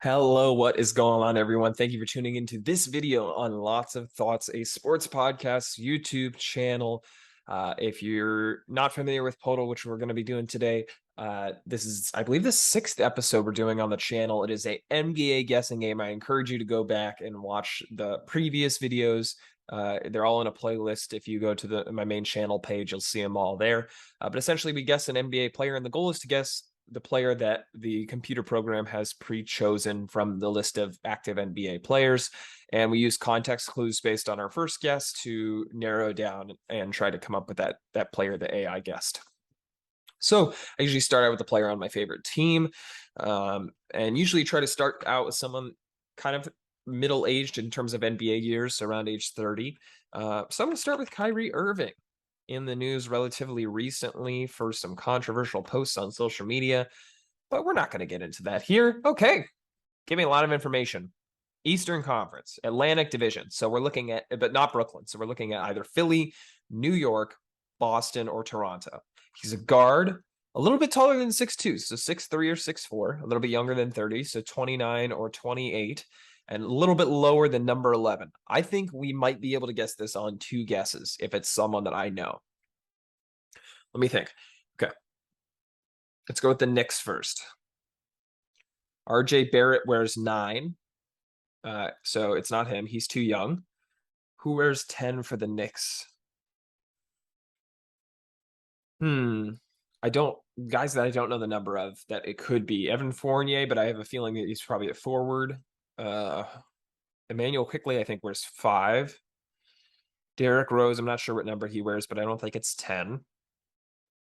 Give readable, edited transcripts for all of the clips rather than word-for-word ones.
Hello, what is going on, everyone? Thank you for tuning into this video on Lots of Thoughts, a sports podcast YouTube channel. If you're not familiar with Poeltl, which we're going to be doing today, this is, I believe, the sixth episode we're doing on the channel. It is a NBA guessing game. I encourage you to go back and watch the previous videos. They're all in a playlist. If you go to my main channel page, you'll see them all there. But essentially, we guess an NBA player, and the goal is to guess the player that the computer program has pre-chosen from the list of active NBA players. And we use context clues based on our first guess to narrow down and try to come up with that player the AI guessed. So I usually start out with the player on my favorite team, and usually try to start out with someone kind of middle-aged in terms of NBA years, so around age 30. So I'm going to start with Kyrie Irving, in the news relatively recently for some controversial posts on social media, but we're not going to get into that here. Okay, give me a lot of information. Eastern Conference, Atlantic Division. So we're looking at, but not Brooklyn. So we're looking at either Philly, New York, Boston, or Toronto. He's a guard, a little bit taller than 6'2", so 6'3" or 6'4", a little bit younger than 30, so 29 or 28, and a little bit lower than number 11. I think we might be able to guess this on two guesses if it's someone that I know. Let me think. Okay. Let's go with the Knicks first. RJ Barrett wears 9. So it's not him. He's too young. Who wears 10 for the Knicks? I don't, guys that I don't know the number of that it could be. Evan Fournier, but I have a feeling that he's probably at forward. Emmanuel Quickley, I think, wears 5. Derrick Rose, I'm not sure what number he wears, but I don't think it's 10.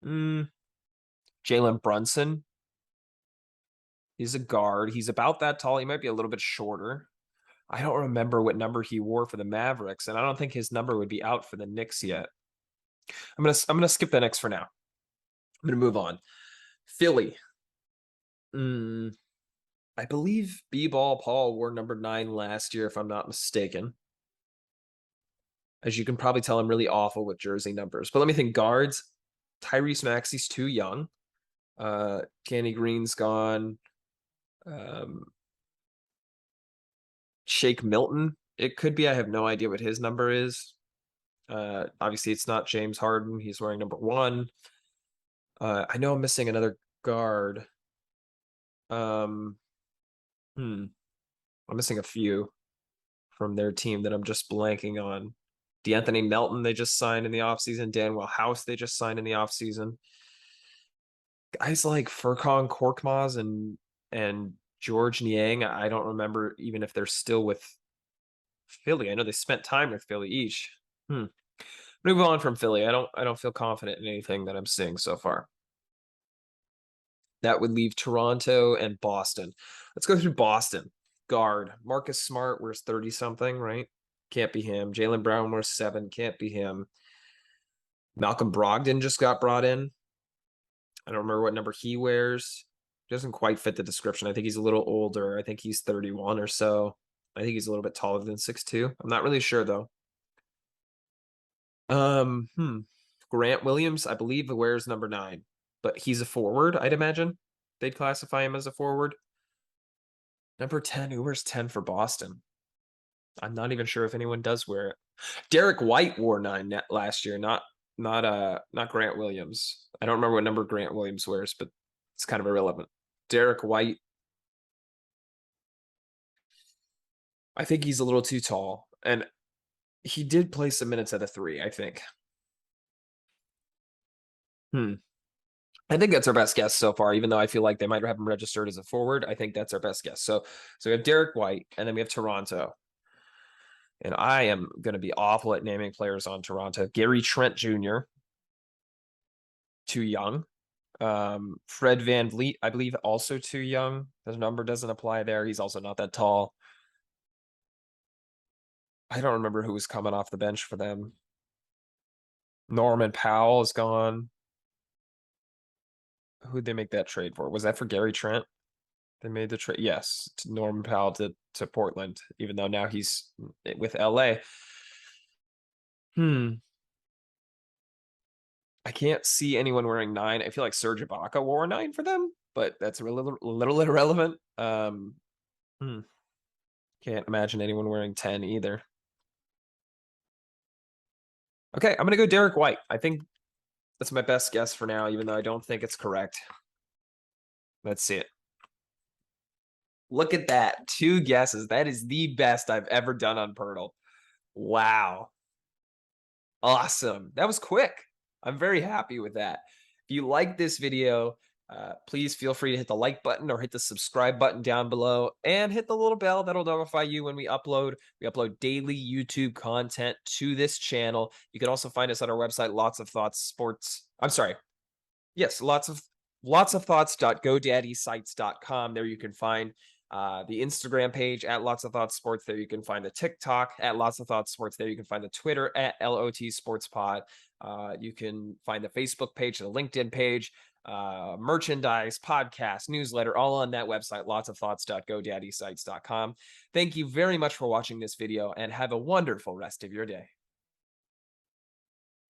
Jalen Brunson. He's a guard. He's about that tall. He might be a little bit shorter. I don't remember what number he wore for the Mavericks, and I don't think his number would be out for the Knicks yet. I'm gonna skip the Knicks for now. I'm gonna move on. Philly. I believe B-Ball Paul wore number 9 last year, if I'm not mistaken. As you can probably tell, I'm really awful with jersey numbers. But let me think. Guards. Tyrese Maxey's too young. Danny Green's gone. Shake Milton. It could be. I have no idea what his number is. Obviously, it's not James Harden. He's wearing number 1. I know I'm missing another guard. I'm missing a few from their team that I'm just blanking on. DeAnthony Melton, they just signed in the offseason. Danwell House, they just signed in the offseason. Guys like Furkan Korkmaz and George Niang, I don't remember even if they're still with Philly. I know they spent time with Philly each. Move on from Philly. I don't feel confident in anything that I'm seeing so far. That would leave Toronto and Boston. Let's go through Boston. Guard. Marcus Smart wears 30-something, right? Can't be him. Jaylen Brown wears 7. Can't be him. Malcolm Brogdon just got brought in. I don't remember what number he wears. Doesn't quite fit the description. I think he's a little older. I think he's 31 or so. I think he's a little bit taller than 6'2". I'm not really sure, though. Grant Williams, I believe, wears number 9. But he's a forward, I'd imagine. They'd classify him as a forward. Number 10, who wears 10 for Boston? I'm not even sure if anyone does wear it. Derek White wore 9 last year, not Grant Williams. I don't remember what number Grant Williams wears, but it's kind of irrelevant. Derek White. I think he's a little too tall. And he did play some minutes at a 3, I think. I think that's our best guess so far, even though I feel like they might have him registered as a forward. I think that's our best guess. So we have Derek White, and then we have Toronto. And I am going to be awful at naming players on Toronto. Gary Trent Jr., too young. Fred VanVleet, I believe, also too young. His number doesn't apply there. He's also not that tall. I don't remember who was coming off the bench for them. Norman Powell is gone. Who'd they make that trade for? Was that for Gary Trent? They made the trade. Yes, to Norman Powell to Portland, even though now he's with LA. I can't see anyone wearing 9. I feel like Serge Ibaka wore 9 for them, but that's a little irrelevant. Hmm. Can't imagine anyone wearing 10 either. Okay, I'm gonna go Derek White. I think that's my best guess for now, even though I don't think it's correct. Let's see it. Look at that. 2 guesses. That is the best I've ever done on Poeltl. Wow. Awesome. That was quick. I'm very happy with that. If you like this video, please feel free to hit the like button or hit the subscribe button down below and hit the little bell that'll notify you when we upload. We upload daily YouTube content to this channel. You can also find us on our website, Lots of Thoughts Sports. I'm sorry. Yes, lots of thoughts.godaddysites.com. There you can find the Instagram page at Lots of Thoughts Sports. There you can find the TikTok at Lots of Thoughts Sports. There you can find the Twitter at LOT Sports Pod. You can find the Facebook page, the LinkedIn page, merchandise, podcast, newsletter, all on that website, lots of thoughts.godaddysites.com. Thank you very much for watching this video and have a wonderful rest of your day.